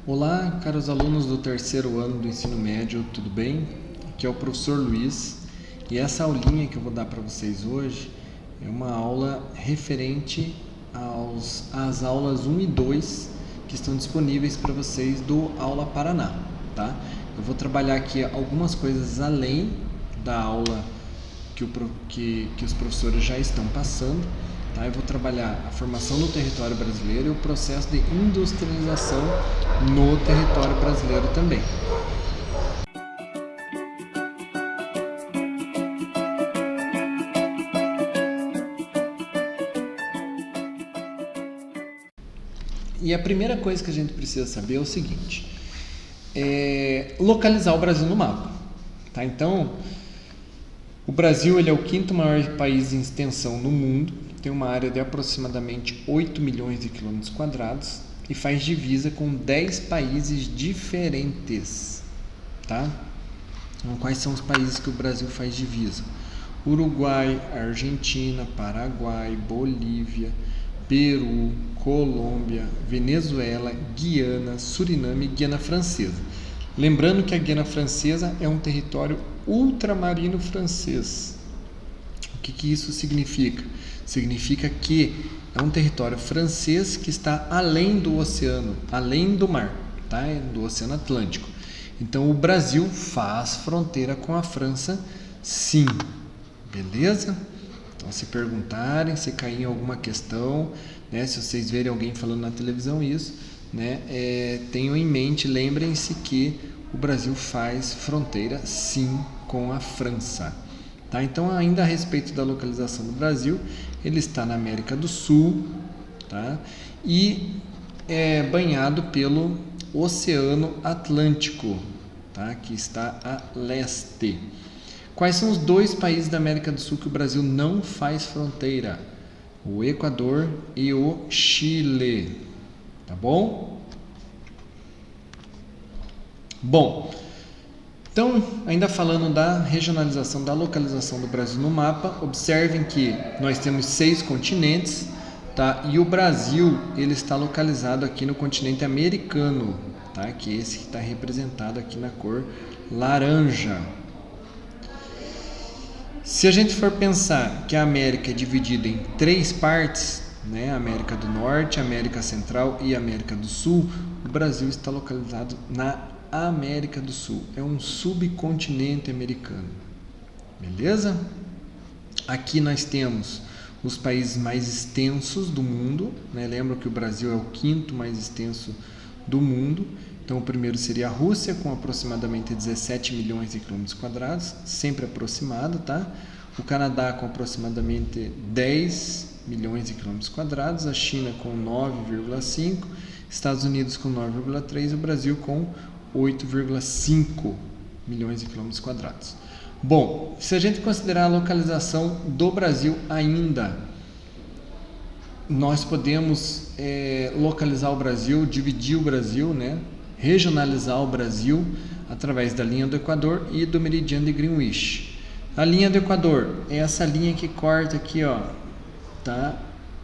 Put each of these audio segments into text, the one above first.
Olá, caros alunos do terceiro ano do ensino médio, tudo bem? Aqui é o professor Luiz e essa aulinha que eu vou dar para vocês hoje é uma aula referente às aulas 1 e 2 que estão disponíveis para vocês do Aula Paraná, tá? Eu vou trabalhar aqui algumas coisas além da aula que os professores já estão passando. Tá? Eu vou trabalhar a formação no território brasileiro e o processo de industrialização no território brasileiro também. E a primeira coisa que a gente precisa saber é o seguinte: localizar o Brasil no mapa. Tá? Então, o Brasil ele é o quinto maior país em extensão no mundo, tem uma área de aproximadamente 8 milhões de quilômetros quadrados e faz divisa com 10 países diferentes. Tá? Então, quais são os países que o Brasil faz divisa? Uruguai, Argentina, Paraguai, Bolívia, Peru, Colômbia, Venezuela, Guiana, Suriname e Guiana Francesa. Lembrando que a Guiana Francesa é um território ultramarino francês. O que isso significa? Significa que é um território francês que está além do oceano, além do mar, tá? Do Oceano Atlântico. Então o Brasil faz fronteira com a França, sim. Beleza? Então, se perguntarem, se cair em alguma questão, né, se vocês verem alguém falando na televisão isso, né, tenham em mente, lembrem-se que o Brasil faz fronteira sim com a França. Tá? Então, ainda a respeito da localização do Brasil, ele está na América do Sul, tá? E é banhado pelo Oceano Atlântico, tá? Que está a leste. Quais são os dois países da América do Sul que o Brasil não faz fronteira? O Equador e o Chile. Tá bom? Bom, então, ainda falando da regionalização, da localização do Brasil no mapa, observem que nós temos 6 continentes, tá? E o Brasil ele está localizado aqui no continente americano, tá? Que é esse que está representado aqui na cor laranja. Se a gente for pensar que a América é dividida em 3 partes, né? América do Norte, América Central e América do Sul, o Brasil está localizado na América do Sul. É um subcontinente americano. Beleza? Aqui nós temos os países mais extensos do mundo, né? Lembra que o Brasil é o quinto mais extenso do mundo. Então, o primeiro seria a Rússia, com aproximadamente 17 milhões de quilômetros quadrados, sempre aproximado, tá? O Canadá, com aproximadamente 10 milhões de quilômetros quadrados, a China, com 9,5, Estados Unidos, com 9,3 e o Brasil, com 8,5 milhões de quilômetros quadrados. Bom, se a gente considerar a localização do Brasil ainda, nós podemos localizar o Brasil, dividir o Brasil, né? Regionalizar o Brasil através da linha do Equador e do meridiano de Greenwich. A linha do Equador é essa linha que corta aqui, ó, tá?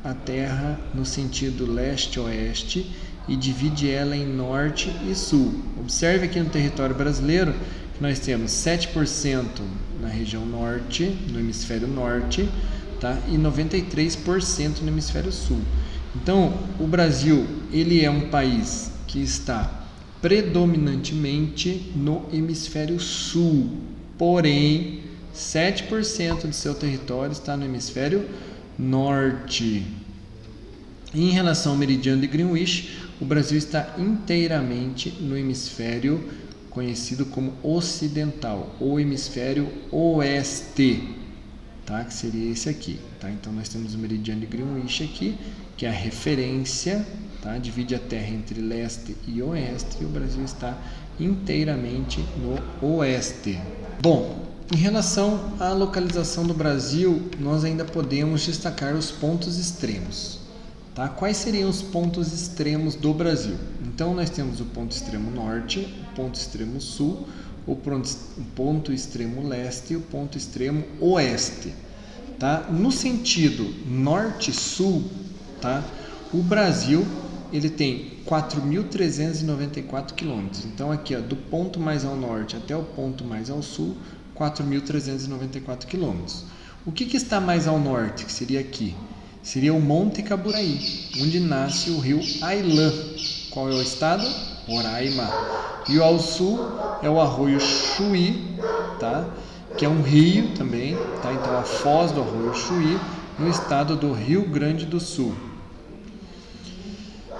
A Terra no sentido leste-oeste e divide ela em norte e sul. Observe aqui no território brasileiro que nós temos 7% na região norte, no hemisfério norte, tá? E 93% no hemisfério sul. Então, o Brasil ele é um país que está predominantemente no hemisfério sul, porém 7% de seu território está no hemisfério norte. Em relação ao meridiano de Greenwich, o Brasil está inteiramente no hemisfério conhecido como ocidental, ou hemisfério oeste, tá? Que seria esse aqui, tá? Então nós temos o meridiano de Greenwich aqui, que é a referência, tá? Divide a Terra entre leste e oeste, e o Brasil está inteiramente no oeste. Bom, em relação à localização do Brasil, nós ainda podemos destacar os pontos extremos. Tá? Quais seriam os pontos extremos do Brasil? Então, nós temos o ponto extremo norte, o ponto extremo sul, o ponto extremo leste e o ponto extremo oeste. Tá? No sentido norte-sul, tá? O Brasil ele tem 4.394 quilômetros. Então aqui, ó, do ponto mais ao norte até o ponto mais ao sul, 4.394 quilômetros. O que está mais ao norte, que seria aqui? Seria o Monte Caburaí, onde nasce o rio Ailã. Qual é o estado? Roraima. E ao sul é o arroio Chuí, tá? Que é um rio também, tá? Então a foz do arroio Chuí, no estado do Rio Grande do Sul.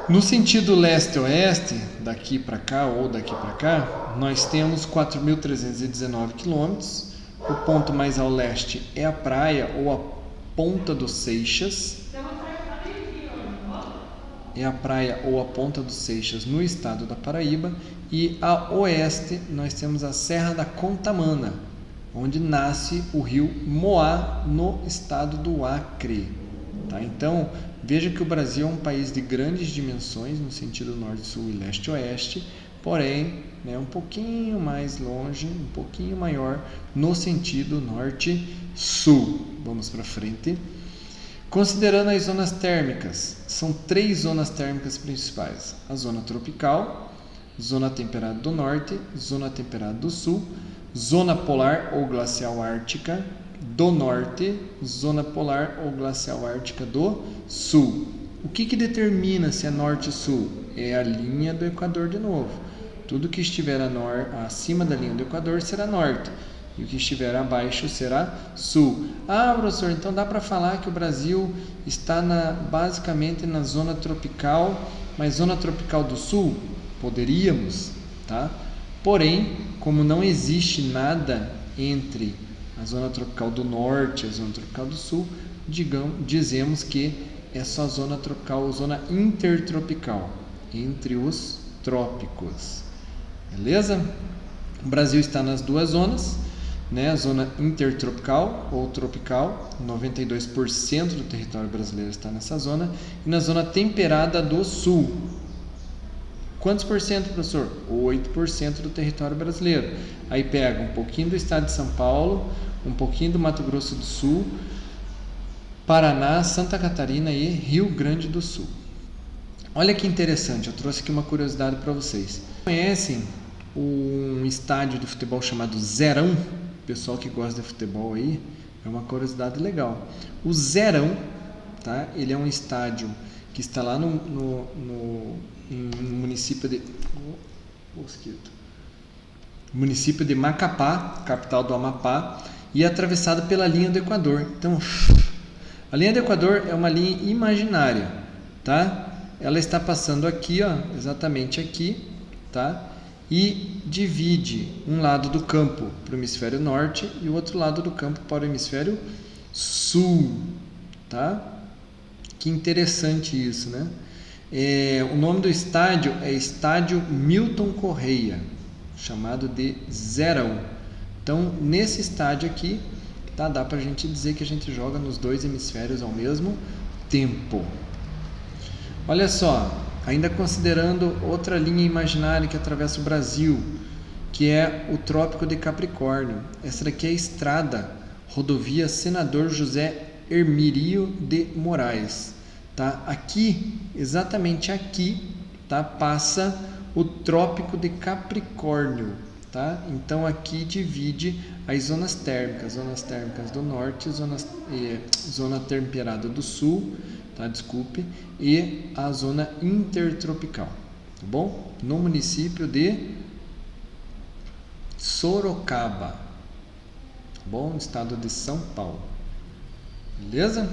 No sentido leste-oeste, daqui para cá ou daqui para cá, nós temos 4.319 quilômetros. O ponto mais ao leste é a praia ou a Ponta dos Seixas. É a praia ou a Ponta dos Seixas no estado da Paraíba. E a oeste nós temos a Serra da Contamana, onde nasce o rio Moá no estado do Acre. Tá? Então, veja que o Brasil é um país de grandes dimensões no sentido norte, sul e leste-oeste, porém, né, um pouquinho mais longe, um pouquinho maior no sentido norte-sul. Vamos para frente. Considerando as zonas térmicas, são 3 zonas térmicas principais: a zona tropical, zona temperada do norte, zona temperada do sul, zona polar ou glacial ártica do norte, zona polar ou glacial ártica do sul. O que determina se é norte e sul? É a linha do Equador de novo. Tudo que estiver acima da linha do Equador será norte, e o que estiver abaixo será sul. Ah, professor, então dá para falar que o Brasil está basicamente na zona tropical, mas zona tropical do sul? Poderíamos, tá? Porém, como não existe nada entre a zona tropical do norte e a zona tropical do sul, dizemos que é só zona tropical ou zona intertropical, entre os trópicos. Beleza? O Brasil está nas 2 zonas, né? A zona intertropical ou tropical, 92% do território brasileiro está nessa zona, e na zona temperada do sul. Quantos por cento, professor? 8% do território brasileiro. Aí pega um pouquinho do estado de São Paulo, um pouquinho do Mato Grosso do Sul, Paraná, Santa Catarina e Rio Grande do Sul. Olha que interessante, eu trouxe aqui uma curiosidade para vocês. Conhecem um estádio de futebol chamado Zerão? Pessoal que gosta de futebol aí, é uma curiosidade legal. O Zerão, tá? Ele é um estádio que está lá no município de Macapá, capital do Amapá, e é atravessado pela linha do Equador. Então, a linha do Equador é uma linha imaginária, tá? Ela está passando aqui, ó, exatamente aqui, tá? E divide um lado do campo para o hemisfério norte e o outro lado do campo para o hemisfério sul, tá? Que interessante isso, né? O nome do estádio é Estádio Milton Correia, chamado de Zerão. Então, nesse estádio aqui, tá, dá pra gente dizer que a gente joga nos 2 hemisférios ao mesmo tempo. Olha só, ainda considerando outra linha imaginária que atravessa o Brasil, que é o Trópico de Capricórnio. Essa daqui é a estrada, rodovia Senador José Hermílio de Moraes. Tá? Aqui, exatamente aqui, tá? Passa o Trópico de Capricórnio. Tá? Então aqui divide as zonas térmicas do norte, zona temperada do sul, tá? Desculpe, e a zona intertropical, tá bom? No município de Sorocaba, tá bom? No estado de São Paulo, beleza?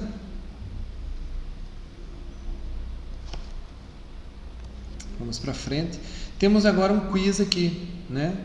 Vamos para frente. Temos agora um quiz aqui, né?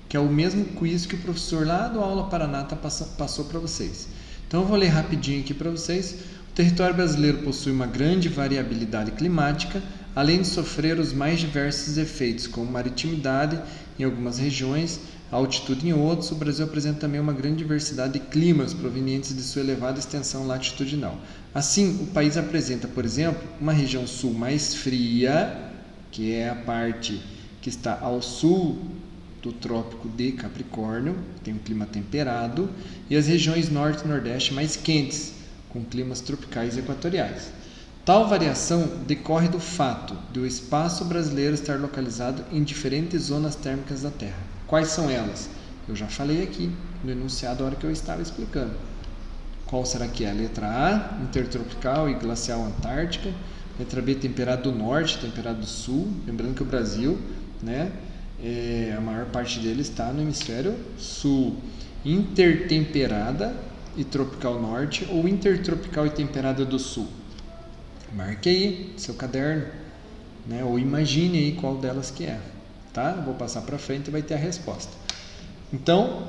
Que é o mesmo quiz que o professor lá do Aula Paraná passou para vocês. Então eu vou ler rapidinho aqui para vocês. O território brasileiro possui uma grande variabilidade climática, além de sofrer os mais diversos efeitos, como maritimidade em algumas regiões, altitude em outros. O Brasil apresenta também uma grande diversidade de climas provenientes de sua elevada extensão latitudinal. Assim, o país apresenta, por exemplo, uma região sul mais fria, que é a parte que está ao sul do Trópico de Capricórnio, tem um clima temperado, e as regiões norte e nordeste mais quentes, com climas tropicais e equatoriais. Tal variação decorre do fato de o espaço brasileiro estar localizado em diferentes zonas térmicas da Terra. Quais são elas? Eu já falei aqui no enunciado a hora que eu estava explicando. Qual será que é? Letra A, intertropical e glacial antártica. Letra B, temperado do norte, temperado do sul. Lembrando que o Brasil, né, a maior parte dele está no hemisfério sul. Intertemperada e tropical norte ou intertropical e temperada do sul. Marque aí seu caderno, né, ou imagine aí qual delas que é. Tá? Vou passar para frente e vai ter a resposta. Então,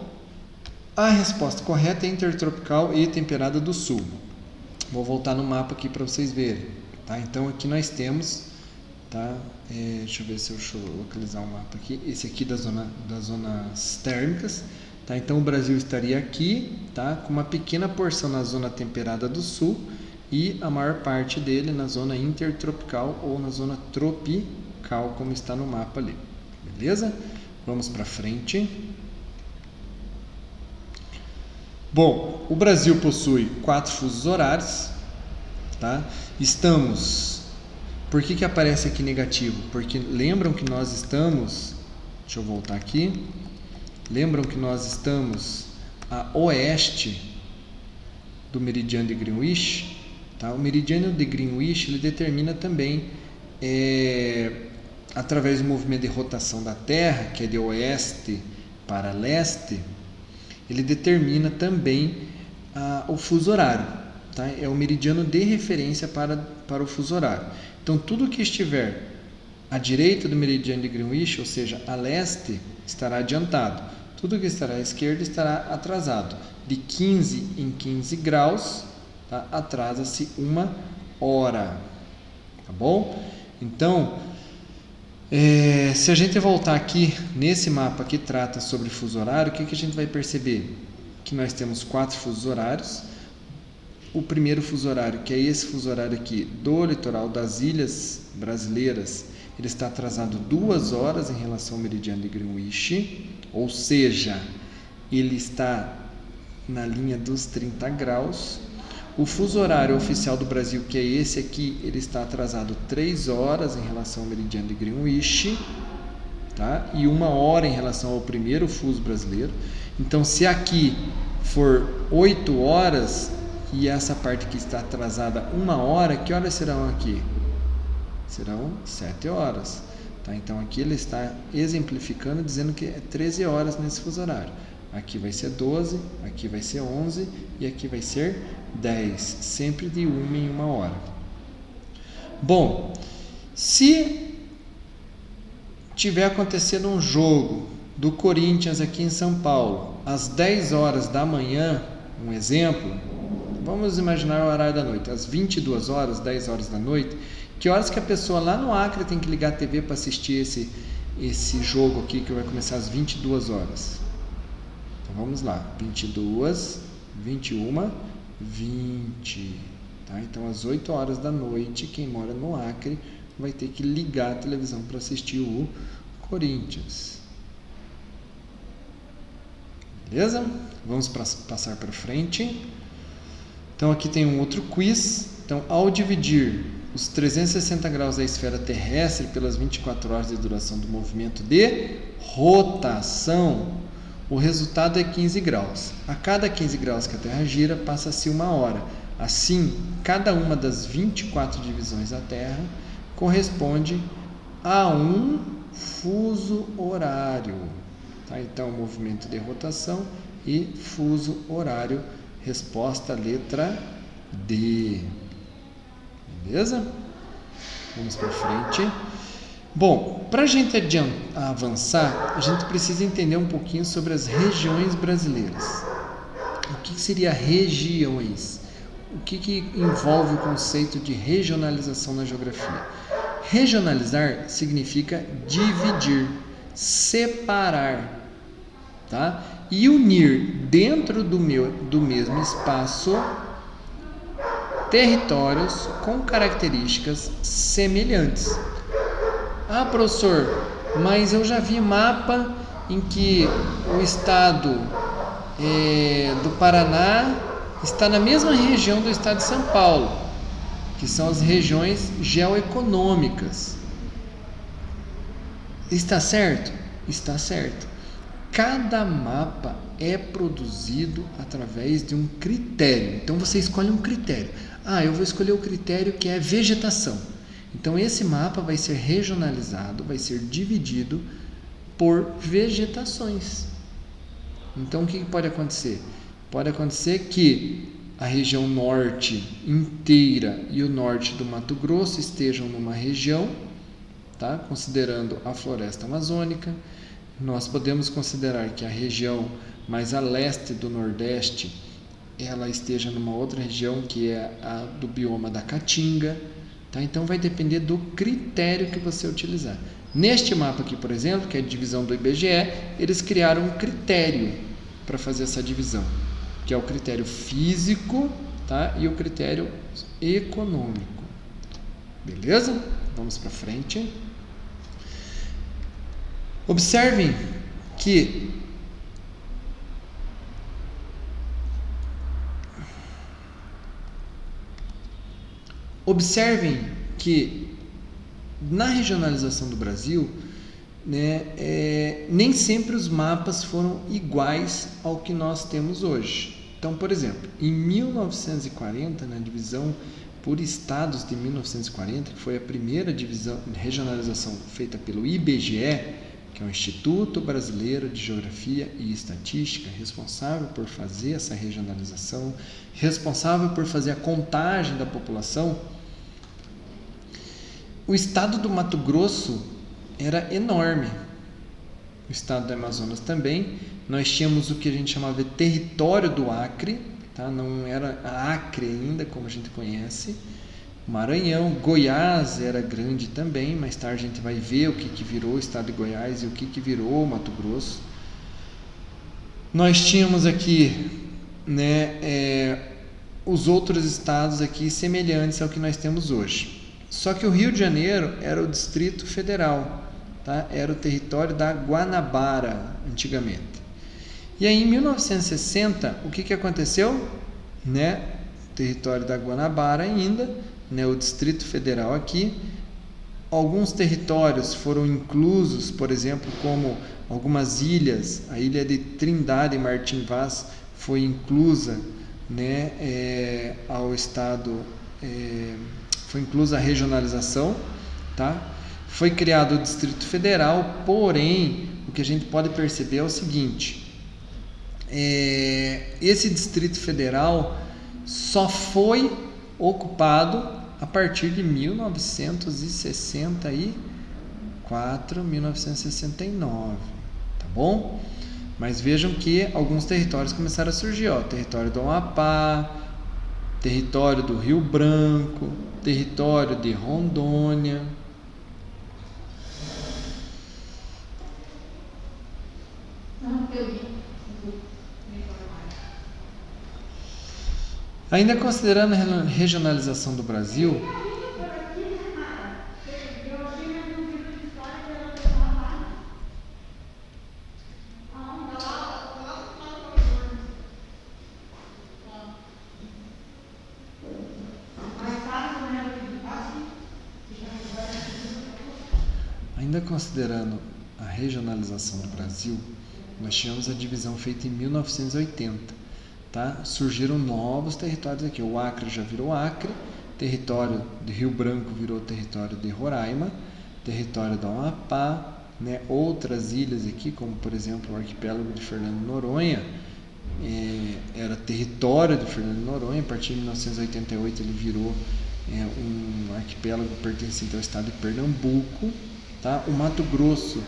a resposta correta é intertropical e temperada do sul. Vou voltar no mapa aqui para vocês verem. Tá? Então, aqui nós temos, tá? Deixa eu ver se eu localizar o mapa aqui. Esse aqui das zonas térmicas. Tá? Então, o Brasil estaria aqui, tá? Com uma pequena porção na zona temperada do sul e a maior parte dele na zona intertropical ou na zona tropical, como está no mapa ali. Beleza? Vamos para frente. Bom, o Brasil possui 4 fusos horários, tá? Estamos... Por que aparece aqui negativo? Porque lembram que nós estamos... Deixa eu voltar aqui. Lembram que nós estamos a oeste do meridiano de Greenwich? Tá? O meridiano de Greenwich ele determina também, através do movimento de rotação da Terra, que é de oeste para leste, ele determina também o fuso horário. Tá? É o meridiano de referência para o fuso horário. Então, tudo que estiver à direita do meridiano de Greenwich, ou seja, a leste, estará adiantado. Tudo que estará à esquerda estará atrasado. De 15 em 15 graus, tá? Atrasa-se 1 hora. Tá bom? Então, se a gente voltar aqui nesse mapa que trata sobre fuso horário, o que a gente vai perceber? Que nós temos 4 fusos horários. O primeiro fuso horário, que é esse fuso horário aqui do litoral das ilhas brasileiras, ele está atrasado 2 horas em relação ao meridiano de Greenwich, ou seja, ele está na linha dos 30 graus. O fuso horário oficial do Brasil, que é esse aqui, ele está atrasado 3 horas em relação ao meridiano de Greenwich, tá? E 1 hora em relação ao primeiro fuso brasileiro. Então, se aqui for 8 horas e essa parte que está atrasada 1 hora, que horas serão aqui? Serão 7 horas. Tá? Então, aqui ele está exemplificando, dizendo que é 13 horas nesse fuso horário. Aqui vai ser 12, aqui vai ser 11 e aqui vai ser 10, sempre de 1 em 1 hora. Bom, se tiver acontecendo um jogo do Corinthians aqui em São Paulo, às 10 horas da manhã, um exemplo, vamos imaginar o horário da noite, às 22 horas, 10 horas da noite, que horas que a pessoa lá no Acre tem que ligar a TV para assistir esse jogo aqui que vai começar às 22 horas? Então vamos lá, 22, 21, 20, tá? Então às 8 horas da noite, quem mora no Acre vai ter que ligar a televisão para assistir o Corinthians. Beleza? Vamos passar para frente. Então aqui tem um outro quiz. Então, ao dividir os 360 graus da esfera terrestre pelas 24 horas de duração do movimento de rotação, o resultado é 15 graus. A cada 15 graus que a Terra gira, passa-se 1 hora. Assim, cada uma das 24 divisões da Terra corresponde a um fuso horário. Tá? Então, movimento de rotação e fuso horário. Resposta letra D. Beleza? Vamos para frente. Bom, para a gente avançar, a gente precisa entender um pouquinho sobre as regiões brasileiras. O que seria regiões? O que envolve o conceito de regionalização na geografia? Regionalizar significa dividir, separar, tá? E unir dentro do mesmo espaço territórios com características semelhantes. Ah, professor, mas eu já vi mapa em que o estado do Paraná está na mesma região do estado de São Paulo. que são as regiões geoeconômicas. Está certo? Está certo. Cada mapa é produzido através de um critério. Então você escolhe um critério. Eu vou escolher o critério que é vegetação. Então esse mapa vai ser regionalizado, vai ser dividido por vegetações. Então o que pode acontecer? Pode acontecer que a região norte inteira e o norte do Mato Grosso estejam numa região, tá? Considerando a floresta amazônica. Nós podemos considerar que a região mais a leste do Nordeste ela esteja numa outra região que é a do bioma da Caatinga, tá? Então vai depender do critério que você utilizar. Neste mapa aqui, por exemplo, que é a divisão do IBGE, eles criaram um critério para fazer essa divisão, que é o critério físico, tá? E o critério econômico. Beleza? Vamos para frente. Observem que na regionalização do Brasil, né, nem sempre os mapas foram iguais ao que nós temos hoje. Então, por exemplo, em 1940, na divisão por estados de 1940, que foi a primeira divisão de regionalização feita pelo IBGE, que é o Instituto Brasileiro de Geografia e Estatística, responsável por fazer essa regionalização, responsável por fazer a contagem da população. O estado do Mato Grosso era enorme, o estado do Amazonas também. Nós tínhamos o que a gente chamava de território do Acre, tá? Não era a Acre ainda, como a gente conhece. Maranhão, Goiás era grande também. Mais tarde a gente vai ver o que virou o estado de Goiás e o que virou o Mato Grosso. Nós tínhamos aqui, né, os outros estados aqui semelhantes ao que nós temos hoje. Só que o Rio de Janeiro era o Distrito Federal, tá? Era o território da Guanabara antigamente. E aí em 1960, o que aconteceu? Né? Território da Guanabara ainda, né? O Distrito Federal aqui. Alguns territórios foram inclusos, por exemplo, como algumas ilhas. A ilha de Trindade e Martim Vaz foi inclusa, né, ao estado... foi inclusa a regionalização, tá? Foi criado o Distrito Federal, porém, o que a gente pode perceber é o seguinte, esse Distrito Federal só foi ocupado a partir de 1964, 1969, tá bom? Mas vejam que alguns territórios começaram a surgir, ó, território do Amapá, território do Rio Branco, território de Rondônia. Ainda considerando a regionalização do Brasil, nós tivemos a divisão feita em 1980, tá? Surgiram novos territórios aqui. O Acre já virou Acre, território de Rio Branco virou território de Roraima, território do Amapá, né? Outras ilhas aqui, como por exemplo o arquipélago de Fernando de Noronha, era território de Fernando de Noronha. A partir de 1988 ele virou um arquipélago pertencente ao estado de Pernambuco, tá? O Mato Grosso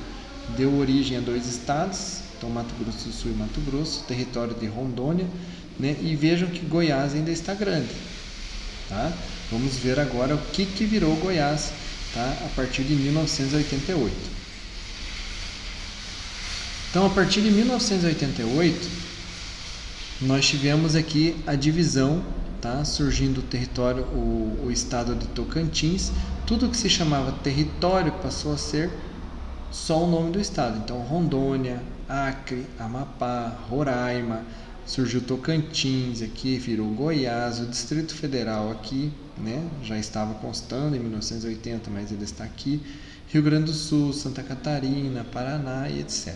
deu origem a dois estados, então Mato Grosso do Sul e Mato Grosso, território de Rondônia, né? E vejam que Goiás ainda está grande, tá? Vamos ver agora o que virou Goiás, tá? A partir de 1988. Então, a partir de 1988, nós tivemos aqui a divisão, tá? Surgindo o território, o estado de Tocantins. Tudo que se chamava território passou a ser só o nome do estado. Então, Rondônia, Acre, Amapá, Roraima, surgiu Tocantins aqui, virou Goiás, o Distrito Federal aqui, né, já estava constando em 1980, mas ele está aqui, Rio Grande do Sul, Santa Catarina, Paraná e etc.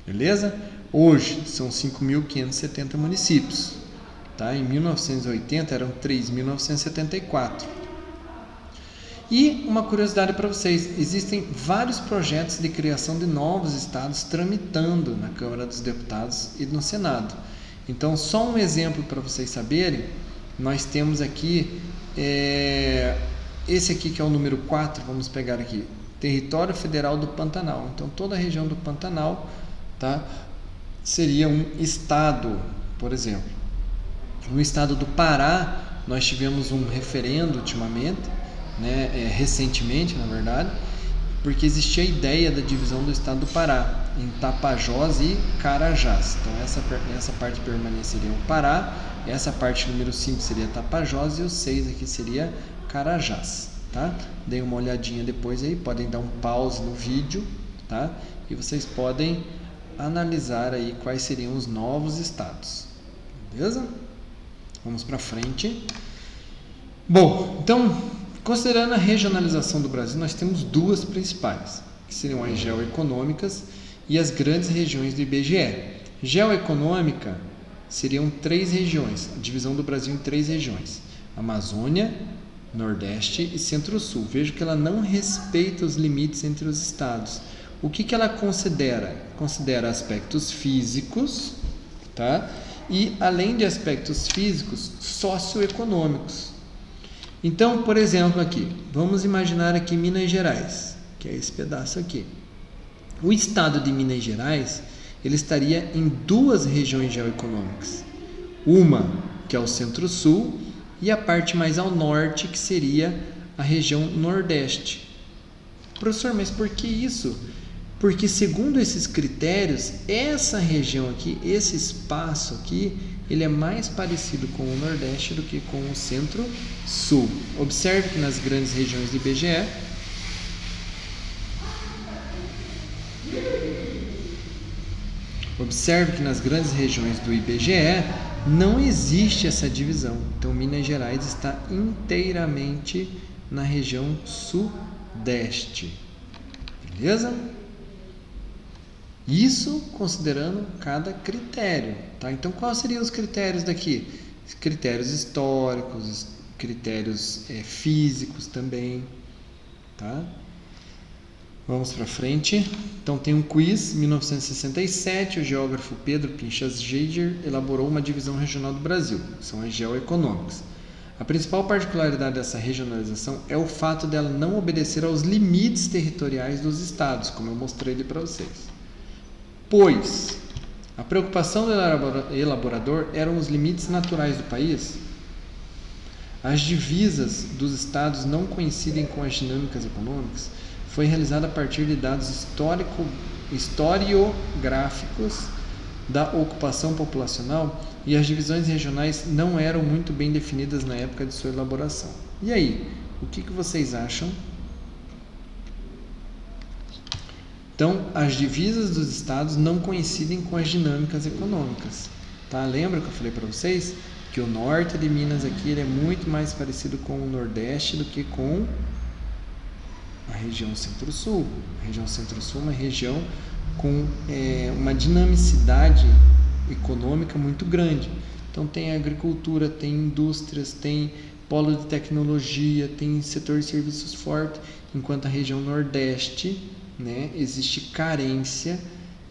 Beleza? Hoje são 5.570 municípios, tá? Em 1980 eram 3.974. E uma curiosidade para vocês, existem vários projetos de criação de novos estados tramitando na Câmara dos Deputados e no Senado. Então, só um exemplo para vocês saberem, nós temos aqui, esse aqui que é o número 4, vamos pegar aqui, Território Federal do Pantanal. Então, toda a região do Pantanal, tá, seria um estado, por exemplo. No estado do Pará, nós tivemos um referendo ultimamente, né, recentemente, na verdade, porque existia a ideia da divisão do estado do Pará em Tapajós e Carajás. Então essa parte permaneceria o Pará, essa parte número 5 seria Tapajós e o 6 aqui seria Carajás, tá? Deem uma olhadinha depois aí, podem dar um pause no vídeo, tá? E vocês podem analisar aí quais seriam os novos estados. Beleza? Vamos para frente. Bom, então, considerando a regionalização do Brasil, nós temos duas principais, que seriam as geoeconômicas e as grandes regiões do IBGE. Geoeconômica seriam 3 regiões, a divisão do Brasil em 3 regiões: Amazônia, Nordeste e Centro-Sul. Vejo que ela não respeita os limites entre os estados. O que ela considera? Considera aspectos físicos, tá? E, além de aspectos físicos, socioeconômicos. Então, por exemplo, aqui, vamos imaginar aqui Minas Gerais, que é esse pedaço aqui. O estado de Minas Gerais, ele estaria em 2 regiões geoeconômicas. Uma, que é o Centro-Sul, e a parte mais ao norte, que seria a região Nordeste. Professor, mas por que isso? Porque, segundo esses critérios, essa região aqui, esse espaço aqui, ele é mais parecido com o Nordeste do que com o Centro-Sul. Observe que nas grandes regiões do IBGE, não existe essa divisão. Então, Minas Gerais está inteiramente na região Sudeste. Beleza? Isso considerando cada critério, tá? Então, quais seriam os critérios daqui? Critérios históricos, critérios físicos também, tá? Vamos para frente. Então, tem um quiz. Em 1967, o geógrafo Pedro Pinchas Geiger elaborou uma divisão regional do Brasil, são as geoeconômicas. A principal particularidade dessa regionalização é o fato dela não obedecer aos limites territoriais dos estados, como eu mostrei ali para vocês. Pois a preocupação do elaborador eram os limites naturais do país. As divisas dos estados não coincidem com as dinâmicas econômicas. Foi realizada a partir de dados historiográficos da ocupação populacional e as divisões regionais não eram muito bem definidas na época de sua elaboração. E aí, o que vocês acham? Então, as divisas dos estados não coincidem com as dinâmicas econômicas. Tá? Lembra que eu falei para vocês que o norte de Minas aqui ele é muito mais parecido com o Nordeste do que com a região Centro-Sul. A região Centro-Sul é uma região com uma dinamicidade econômica muito grande. Então, tem agricultura, tem indústrias, tem polo de tecnologia, tem setor de serviços forte, enquanto a região Nordeste, né, existe carência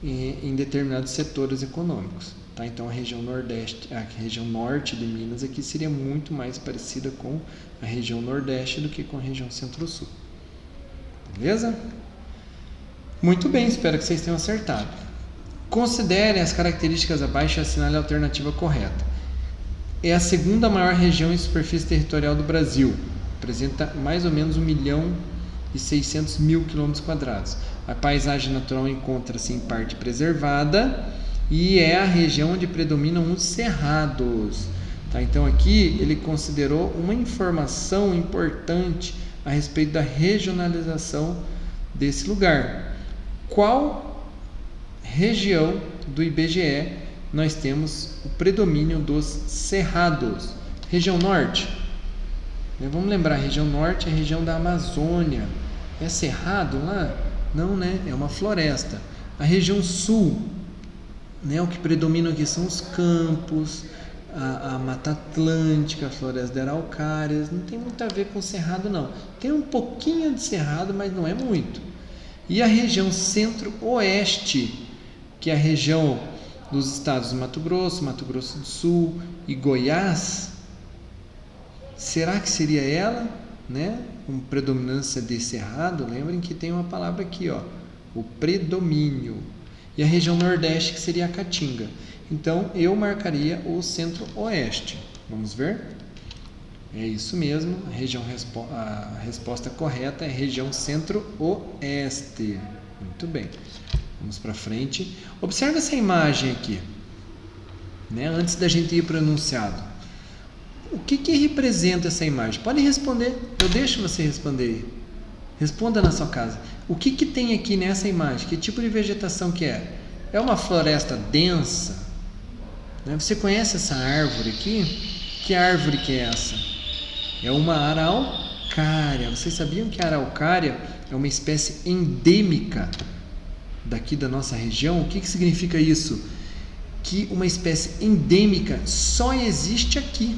em determinados setores econômicos, tá? Então a região Nordeste, a região norte de Minas aqui seria muito mais parecida com a região Nordeste do que com a região Centro-Sul. Beleza? Muito bem, espero que vocês tenham acertado. Considerem as características abaixo e assinale a alternativa correta. É a segunda maior região em superfície territorial do Brasil, apresenta mais ou menos 1.600.000 km². A paisagem natural encontra-se em parte preservada e é a região onde predominam os cerrados. Tá? Então aqui ele considerou uma informação importante a respeito da regionalização desse lugar. Qual região do IBGE nós temos o predomínio dos cerrados. Região norte, né? Vamos lembrar, a região norte é a região da Amazônia. É cerrado lá? Não, né? É uma floresta. A região sul, né? O que predomina aqui são os campos, a Mata Atlântica, a floresta de araucárias. Não tem muito a ver com cerrado, não. Tem um pouquinho de cerrado, mas não é muito. E a região centro-oeste, que é a região dos estados do Mato Grosso do Sul e Goiás, será que seria ela, né? Com predominância de cerrado? Lembrem que tem uma palavra aqui, ó, o predomínio. E a região nordeste, que seria a Caatinga. Então, eu marcaria o centro-oeste. Vamos ver? É isso mesmo. A resposta correta é região centro-oeste. Muito bem. Vamos para frente. Observe essa imagem aqui, né? Antes da gente ir para o enunciado. O que representa essa imagem? Pode responder. Eu deixo você responder. Responda na sua casa. O que tem aqui nessa imagem? Que tipo de vegetação que é? É uma floresta densa? Né? Você conhece essa árvore aqui? Que árvore que é essa? É uma araucária. Vocês sabiam que a araucária é uma espécie endêmica daqui da nossa região? O que significa isso? Que uma espécie endêmica só existe aqui.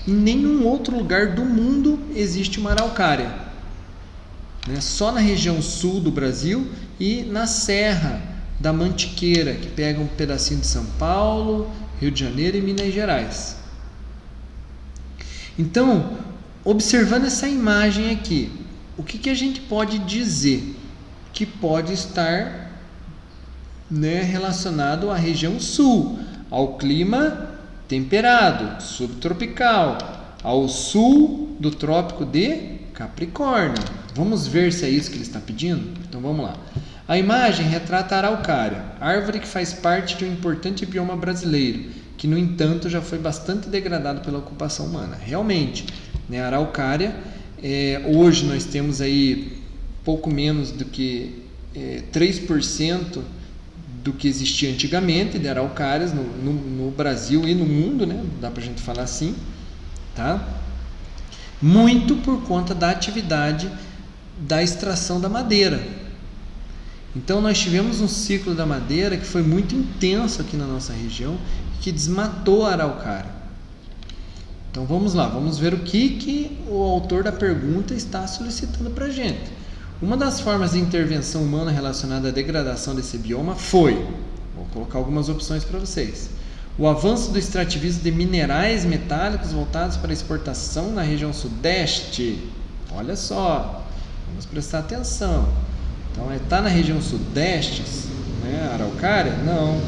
Em nenhum outro lugar do mundo existe uma araucária, né? Só na região sul do Brasil e na Serra da Mantiqueira, que pega um pedacinho de São Paulo, Rio de Janeiro e Minas Gerais. Então, observando essa imagem aqui, o que a gente pode dizer? Que pode estar, né, relacionado à região sul, ao clima temperado, subtropical, ao sul do Trópico de Capricórnio. Vamos ver se é isso que ele está pedindo? Então vamos lá. A imagem retrata a araucária, árvore que faz parte de um importante bioma brasileiro, que no entanto já foi bastante degradado pela ocupação humana. Realmente, né, a araucária, hoje nós temos aí pouco menos do que 3% do que existia antigamente de araucárias no Brasil e no mundo, né? Dá pra gente falar assim, tá? Muito por conta da atividade da extração da madeira. Então nós tivemos um ciclo da madeira que foi muito intenso aqui na nossa região, que desmatou a araucária. Então vamos lá, vamos ver o que o autor da pergunta está solicitando pra gente. Uma das formas de intervenção humana relacionada à degradação desse bioma foi, vou colocar algumas opções para vocês, o avanço do extrativismo de minerais metálicos voltados para exportação na região sudeste. Olha só, vamos prestar atenção. Então, está na região sudeste, né, a araucária? Não,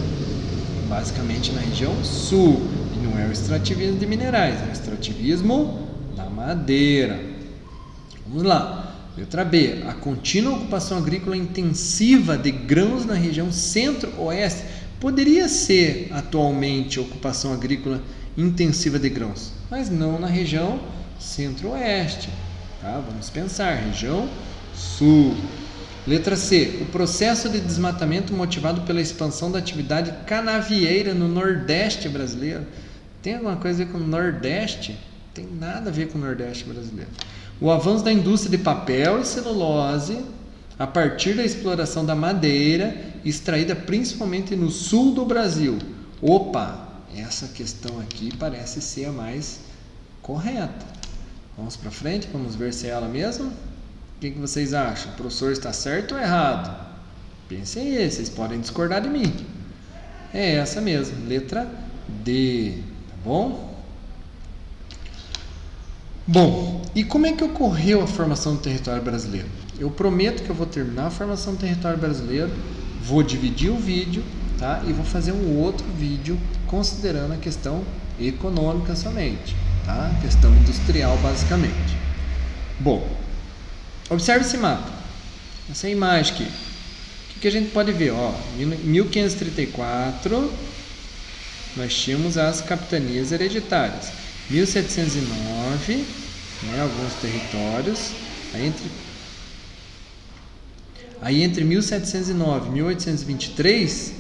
basicamente na região sul. E não é o extrativismo de minerais, é o extrativismo da madeira. Vamos lá. Letra B, a contínua ocupação agrícola intensiva de grãos na região centro-oeste. Poderia ser atualmente ocupação agrícola intensiva de grãos, mas não na região centro-oeste. Tá? Vamos pensar, região sul. Letra C, o processo de desmatamento motivado pela expansão da atividade canavieira no Nordeste brasileiro. Tem alguma coisa a ver com o Nordeste? Tem nada a ver com o Nordeste brasileiro. O avanço da indústria de papel e celulose a partir da exploração da madeira extraída principalmente no sul do Brasil. Opa, essa questão aqui parece ser a mais correta. Vamos para frente, vamos ver se é ela mesma. O que vocês acham? O professor está certo ou errado? Pensem aí, vocês podem discordar de mim. É essa mesmo, letra D, tá bom? Bom, e como é que ocorreu a formação do território brasileiro? Eu prometo que eu vou terminar a formação do território brasileiro, vou dividir o vídeo, tá? E vou fazer um outro vídeo considerando a questão econômica somente, tá? Questão industrial basicamente. Bom, observe esse mapa, essa imagem aqui. O que a gente pode ver? Ó, em 1534 nós tínhamos as capitanias hereditárias. 1709, né, alguns territórios. Aí entre 1709 e 1823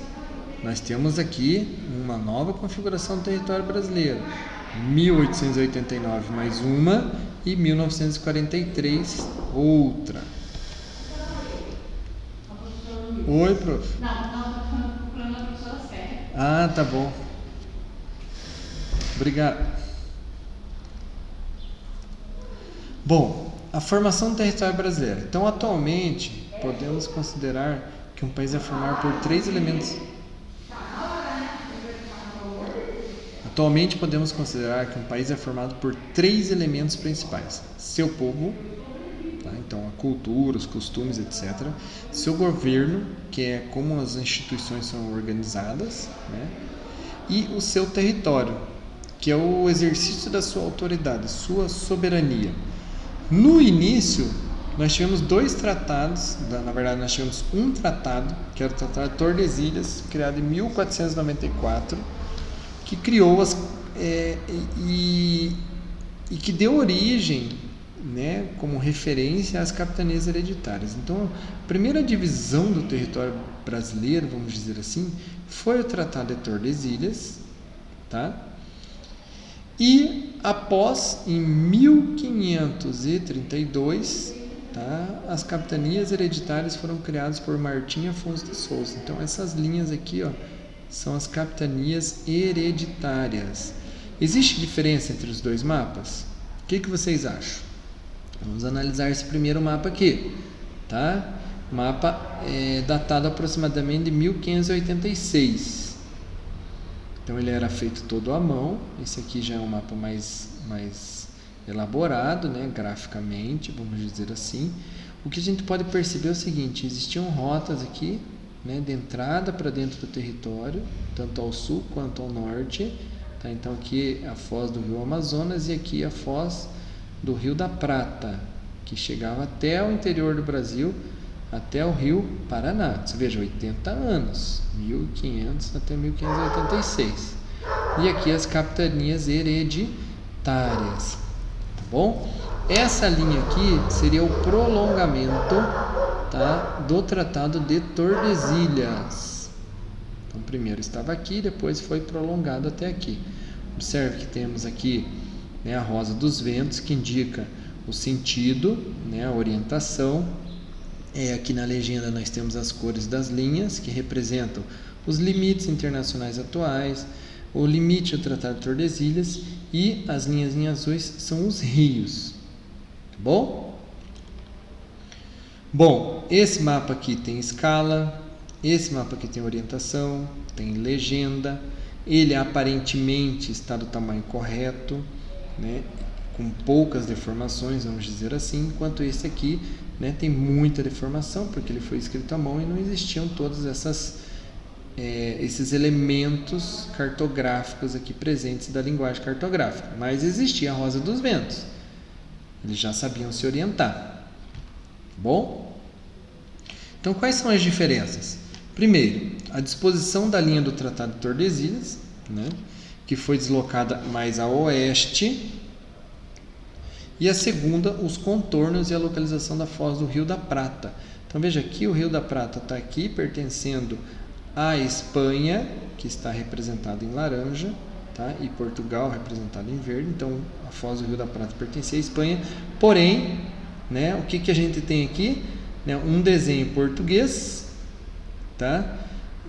nós temos aqui uma nova configuração do território brasileiro. 1889 mais uma e 1943 outra. Oi, prof. Não, procurando a professora Célia. Ah, tá bom. Obrigado. Bom, a formação do território brasileiro. Então, atualmente, podemos considerar que um país é formado por três elementos. Atualmente, podemos considerar que um país é formado por três elementos principais: seu povo, tá? Então a cultura, os costumes, etc. Seu governo, que é como as instituições são organizadas, né? E o seu território, que é o exercício da sua autoridade, sua soberania. No início, nós tivemos dois tratados, na verdade nós tivemos um tratado, que era o Tratado de Tordesilhas, criado em 1494, que criou e que deu origem, né, como referência às capitanias hereditárias. Então, a primeira divisão do território brasileiro, vamos dizer assim, foi o Tratado de Tordesilhas, tá? E após, em 1532, tá, as capitanias hereditárias foram criadas por Martim Afonso de Souza. Então, essas linhas aqui, ó, são as capitanias hereditárias. Existe diferença entre os dois mapas? O que vocês acham? Vamos analisar esse primeiro mapa aqui, tá? O mapa é datado aproximadamente de 1586. Então ele era feito todo à mão. Esse aqui já é um mapa mais elaborado, né, graficamente, vamos dizer assim. O que a gente pode perceber é o seguinte: existiam rotas aqui, né, de entrada para dentro do território, tanto ao sul quanto ao norte, tá? Então aqui a foz do rio Amazonas e aqui a foz do Rio da Prata, que chegava até o interior do Brasil, até o rio Paraná. Você veja, 80 anos, 1500 até 1586. E aqui as capitanias hereditárias, tá bom? Essa linha aqui seria o prolongamento, tá, do Tratado de Tordesilhas. Então, primeiro estava aqui, depois foi prolongado até aqui. Observe que temos aqui, né, a rosa dos ventos, que indica o sentido, né, a orientação. Aqui na legenda nós temos as cores das linhas, que representam os limites internacionais atuais, o limite do Tratado de Tordesilhas, e as linhas em azuis são os rios. Tá bom? Bom, esse mapa aqui tem escala, esse mapa aqui tem orientação, tem legenda, ele aparentemente está do tamanho correto, né, com poucas deformações, vamos dizer assim, enquanto esse aqui, né, tem muita deformação, porque ele foi escrito à mão e não existiam todos esses elementos cartográficos aqui presentes da linguagem cartográfica, mas existia a rosa dos ventos, eles já sabiam se orientar. Bom? Então, quais são as diferenças? Primeiro, a disposição da linha do Tratado de Tordesilhas, né, que foi deslocada mais a oeste. E a segunda, os contornos e a localização da foz do Rio da Prata. Então, veja aqui, o Rio da Prata está aqui, pertencendo à Espanha, que está representado em laranja, tá? E Portugal representado em verde. Então, a foz do Rio da Prata pertence à Espanha. Porém, né, o que a gente tem aqui? Né, um desenho português, tá?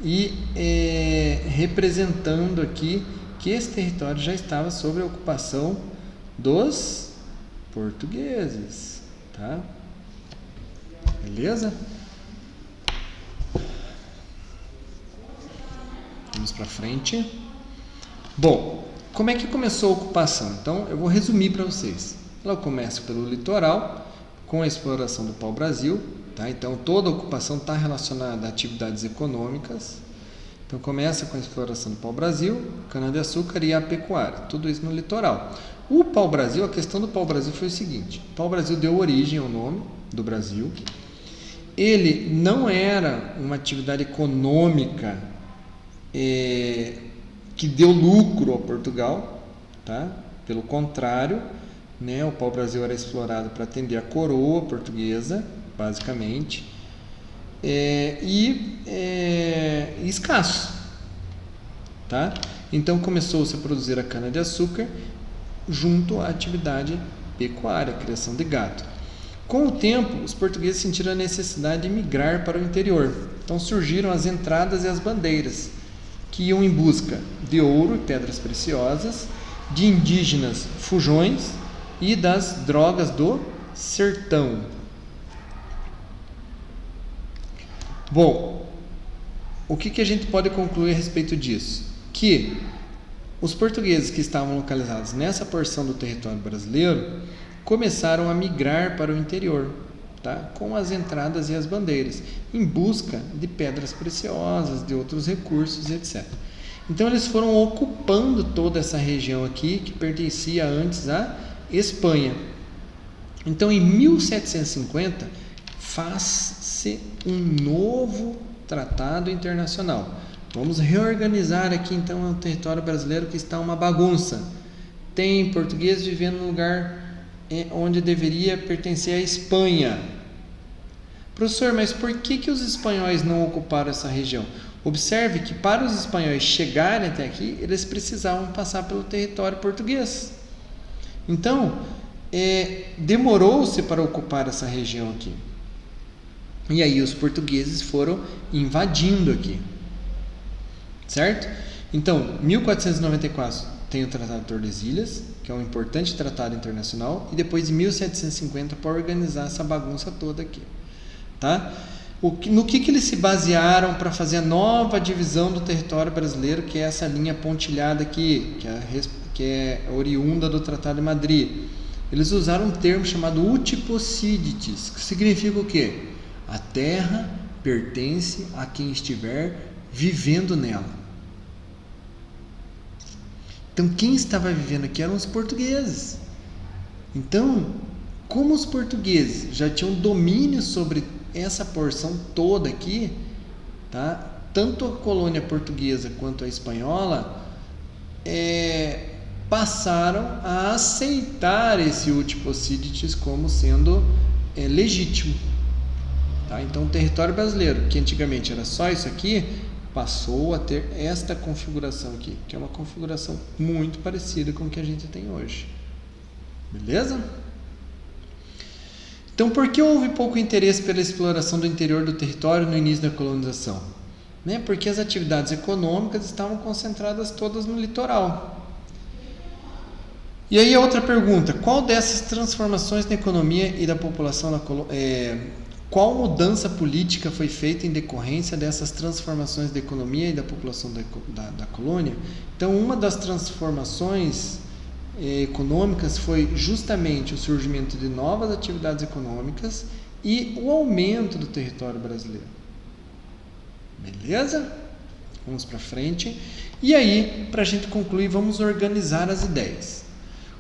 E representando aqui que esse território já estava sob a ocupação dos portugueses, tá? Beleza? Vamos para frente. Bom, como é que começou a ocupação? Então, eu vou resumir para vocês. Ela começa pelo litoral, com a exploração do pau-brasil, tá? Então, toda a ocupação está relacionada a atividades econômicas. Então, começa com a exploração do pau-brasil, cana-de-açúcar e a pecuária. Tudo isso no litoral. O pau-brasil, a questão do pau-brasil foi o seguinte: o pau-brasil deu origem ao nome do Brasil. Ele não era uma atividade econômica que deu lucro a Portugal, tá? Pelo contrário, né, o pau-brasil era explorado para atender a coroa portuguesa, basicamente, e escasso, tá? Então começou-se a produzir a cana-de-açúcar junto à atividade pecuária, a criação de gado. Com o tempo, os portugueses sentiram a necessidade de migrar para o interior. Então surgiram as entradas e as bandeiras, que iam em busca de ouro e pedras preciosas, de indígenas fujões e das drogas do sertão. Bom, o que a gente pode concluir a respeito disso? Que os portugueses que estavam localizados nessa porção do território brasileiro começaram a migrar para o interior, tá? Com as entradas e as bandeiras, em busca de pedras preciosas, de outros recursos, etc. Então eles foram ocupando toda essa região aqui, que pertencia antes à Espanha. Então em 1750 faz-se um novo tratado internacional. Vamos reorganizar aqui então o território brasileiro, que está uma bagunça. Tem portugueses vivendo no lugar onde deveria pertencer à Espanha. Professor, mas por que os espanhóis não ocuparam essa região? Observe que para os espanhóis chegarem até aqui, eles precisavam passar pelo território português. Então, demorou-se para ocupar essa região aqui. E aí os portugueses foram invadindo aqui. Certo? Então, 1494 tem o Tratado de Tordesilhas, que é um importante tratado internacional, e depois de 1750 para organizar essa bagunça toda aqui. Tá? No que eles se basearam para fazer a nova divisão do território brasileiro, que é essa linha pontilhada aqui, que é oriunda do Tratado de Madrid? Eles usaram um termo chamado utiposidites, que significa o quê? A terra pertence a quem estiver vivendo nela. Então, quem estava vivendo aqui eram os portugueses. Então, como os portugueses já tinham domínio sobre essa porção toda aqui, tá? Tanto a colônia portuguesa quanto a espanhola passaram a aceitar esse utiposidites como sendo legítimo. Tá? Então, o território brasileiro, que antigamente era só isso aqui, passou a ter esta configuração aqui, que é uma configuração muito parecida com o que a gente tem hoje. Beleza? Então, por que houve pouco interesse pela exploração do interior do território no início da colonização? Porque as atividades econômicas estavam concentradas todas no litoral. E aí a outra pergunta: qual dessas transformações na economia e da população na qual mudança política foi feita em decorrência dessas transformações da economia e da população da colônia? Então, uma das transformações econômicas foi justamente o surgimento de novas atividades econômicas e o aumento do território brasileiro. Beleza? Vamos para frente. E aí, para a gente concluir, vamos organizar as ideias.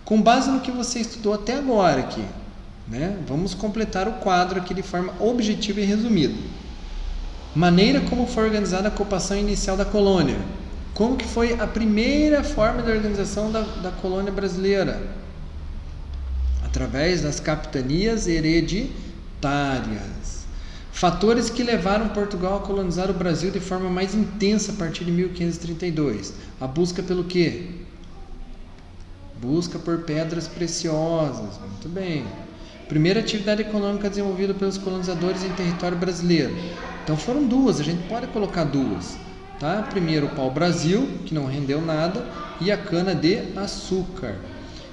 Com base no que você estudou até agora aqui, vamos completar o quadro aqui de forma objetiva e resumida. Maneira como foi organizada a ocupação inicial da colônia. Como que foi a primeira forma de organização da colônia brasileira? Através das capitanias hereditárias. Fatores que levaram Portugal a colonizar o Brasil de forma mais intensa a partir de 1532. A busca pelo quê? Busca por pedras preciosas. Muito bem. Primeira atividade econômica desenvolvida pelos colonizadores em território brasileiro. Então foram duas, a gente pode colocar duas. Tá? Primeiro o pau-brasil, que não rendeu nada, e a cana-de-açúcar.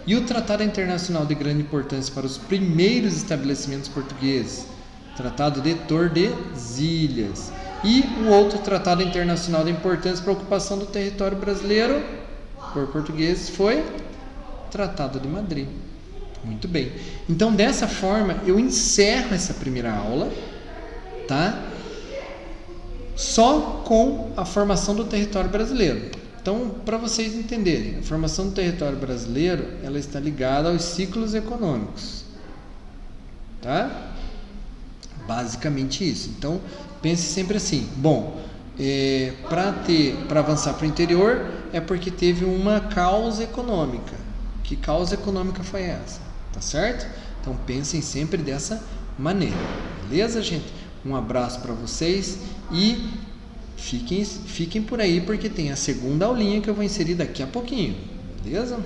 E o Tratado Internacional de grande importância para os primeiros estabelecimentos portugueses, Tratado de Tordesilhas. E o outro Tratado Internacional de importância para a ocupação do território brasileiro por portugueses foi Tratado de Madrid. Muito bem. Então, dessa forma, eu encerro essa primeira aula, tá? Só com a formação do território brasileiro. Então, para vocês entenderem, a formação do território brasileiro, ela está ligada aos ciclos econômicos, tá? Basicamente isso. Então, pense sempre assim. Bom, para avançar para o interior, é porque teve uma causa econômica. Que causa econômica foi essa? Tá certo? Então pensem sempre dessa maneira. Beleza, gente? Um abraço para vocês e Fiquem por aí porque tem a segunda aulinha que eu vou inserir daqui a pouquinho, beleza?